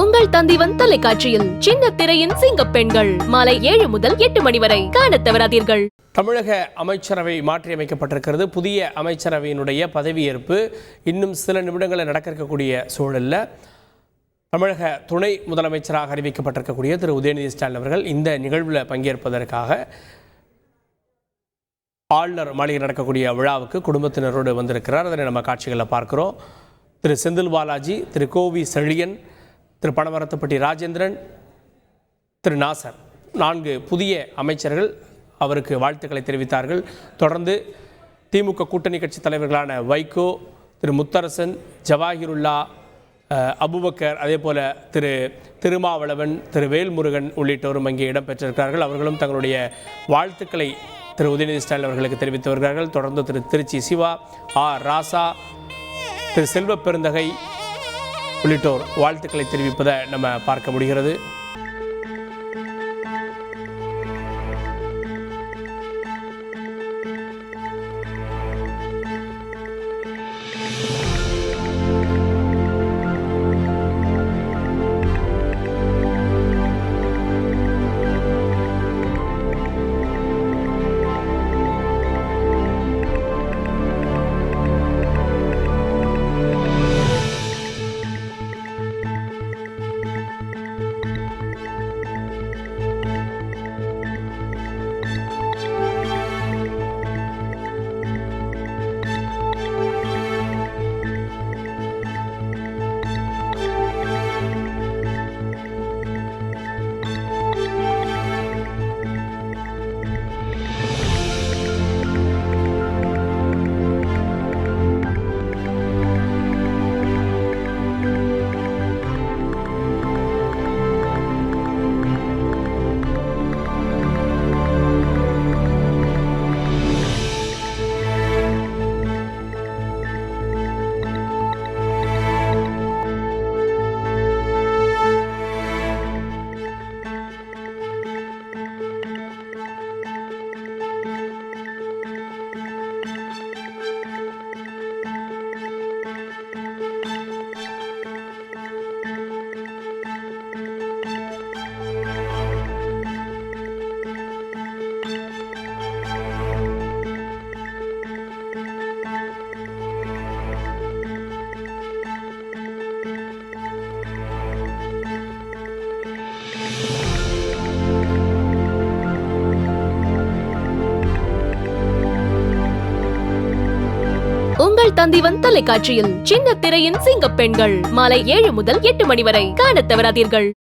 உங்கள் தந்திவன் தொலைக்காட்சியில் சின்ன திரையின் சிங்க பெண்கள் மாலை 7 முதல் 8 மணி வரை காணத் தவறாதீர்கள். தமிழக அமைச்சரவை மாற்றியமைக்கப்பட்டிருக்கிறது. புதிய அமைச்சரவையினுடைய பதவியேற்பு இன்னும் சில நிமிடங்களில் நடக்க இருக்கக்கூடிய சூழலில் தமிழக துணை முதலமைச்சராக அறிவிக்கப்பட்டிருக்கக்கூடிய திரு உதயநிதி ஸ்டாலின் அவர்கள் இந்த நிகழ்வில் பங்கேற்பதற்காக ஆளுநர் மாளிகை நடக்கக்கூடிய விழாவுக்கு குடும்பத்தினரோடு வந்திருக்கிறார். அதனை நம்ம காட்சிகளில் பார்க்கிறோம். திரு செந்தில் பாலாஜி, திரு கோவி செழியன், திரு பனமரத்துப்பட்டி ராஜேந்திரன், திரு நாசர், 4 புதிய அமைச்சர்கள் அவருக்கு வாழ்த்துக்களை தெரிவித்தார்கள். தொடர்ந்து திமுக கூட்டணி கட்சி தலைவர்களான வைகோ, திரு முத்தரசன், ஜவாஹிருல்லா, அபுபக்கர், அதே போல திரு திருமாவளவன், திரு வேல்முருகன் உள்ளிட்டோரும் அங்கே இடம்பெற்றிருக்கிறார்கள். அவர்களும் தங்களுடைய வாழ்த்துக்களை திரு உதயநிதி ஸ்டாலின் அவர்களுக்கு தெரிவித்து வருகிறார்கள். தொடர்ந்து திரு திருச்சி சிவா, ஆர் ராசா, திரு செல்வ பெருந்தகை உள்ளிட்டோர் வாழ்த்துக்களை தெரிவிப்பதை நம்ம பார்க்க முடிகிறது. உங்கள் தந்திவன் தொலைக்காட்சியில் சின்ன திரையின் சிங்க பெண்கள் மாலை 7 முதல் 8 மணி வரை காணத் தவறாதீர்கள்.